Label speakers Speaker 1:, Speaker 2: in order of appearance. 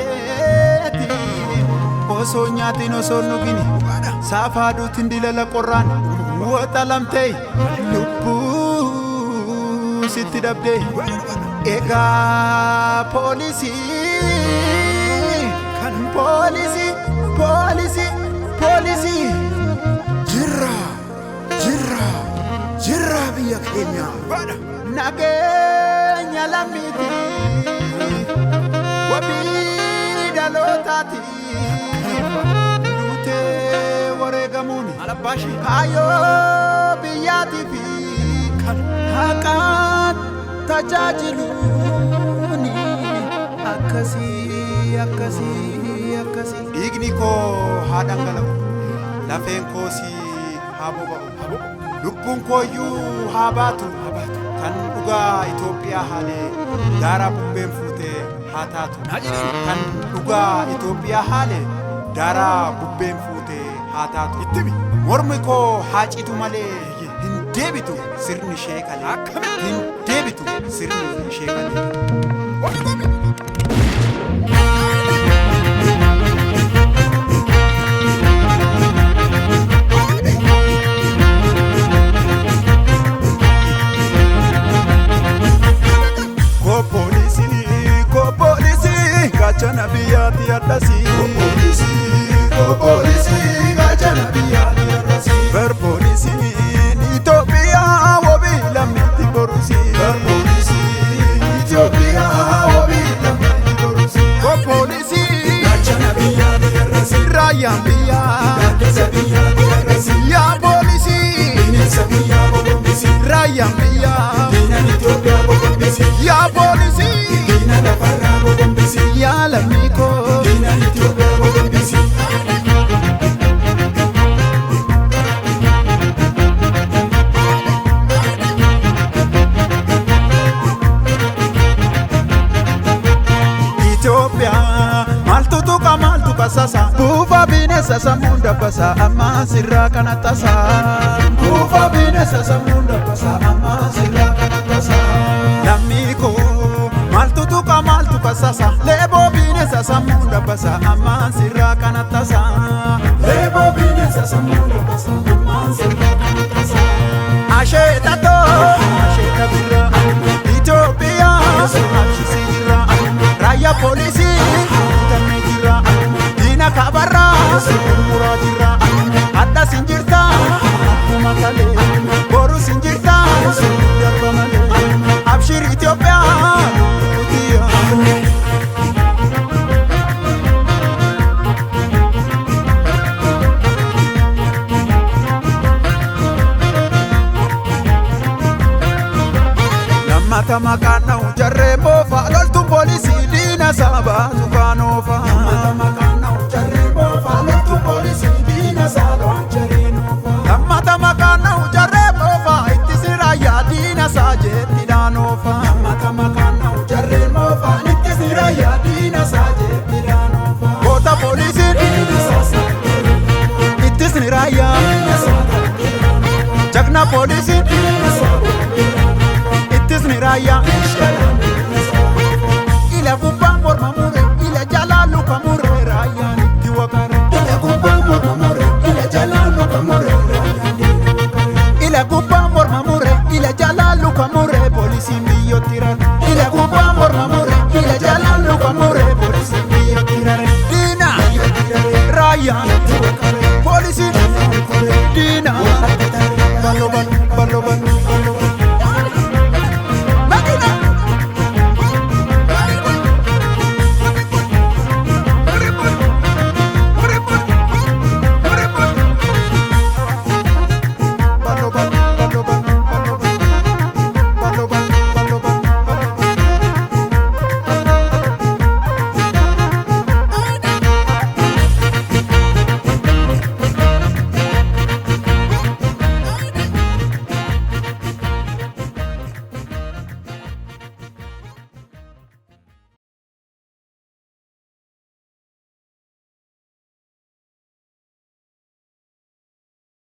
Speaker 1: nyaateeti osoo nyaatiin osoo nugini saafaadhuutiin dilala qorraan waxalamtee lubbuu sitti dhabdee egaa poolisii
Speaker 2: jirra biyya keenya
Speaker 1: nageenya lammiiti wabii dhalootaati duutee wareegamuuni kaayoo biyyaatiifi haqaan tajaajiluuni akkasii dhiigni koo haa dhangala'u lafeen koosii haa boba'u lubbuun kooyyuu haa baatu kan dhugaa Itoophiyaa haalee daaraa bubbeen fuutee haa taatu kan dhugaa Itoophiyaa haalee daaraa bubbeen fuutee haa taatu mormi koo haa citu malee hin deebitu sirni ishee kalee hin deebitu sirni ishee kalee. Gachana biyyaati addasi Polisi gachana biyyaati addasi Bar polisi Itoophiyaa wabii lammiitti borusi Bar polisi Itoophiyaa wabii lammiitti borusi Polisi gachana biyyaati addasi Raayyaan biyyaa gaddisa biyyaati addasi Yaa polisi bineensa biyyaa bobbisi Raayyaan biyyaa diinaan Itoophiyaa bobbisi Yaa polisi diinaan lafarraa bobbisi Ya la miko Dina Ethiopia bobbisi Ethiopia maltu tuka sasa Bufa binesa samunda basa amma sirra kana tasa Bufa binesa samunda basa amma sirra kana tasa Lamiko maltu sasa lebo binesa samunda basa amma sirra kana tasa Lebo binesa samunda basa amma sirra kana tasa Asheta birra Ethiopia sirra Raya polisi tamejira Dina kabarra mura jira Adda sinjirta kumakale Boru sinjirta darbamale Abshir Ethiopia Mata makana ujarre bofa loltu polisi dina saba zukanofa Mata makana ujarre bofa loltu polisi dina saba jarenofa Mata makana ujarre bofa ittisira ya dina sajeti danofa Mata makana ujarre bofa ittisira ya dina sajeti danofa Kota polisi dina sasa ittisira ya dina sajeti Jagna polisi dina saba Raya Ila gubba morma mure Ila jalalu kamure raya Diwakare Ila gubba morma mure Ila jalalu kamure raya Ila gubba morma mure Ila jalalu kamure Polisi mbiyo tirare Ila gubba morma mure Ila jalalu kamure Polisi mbiyo tirare Dina Raya Polisi Dina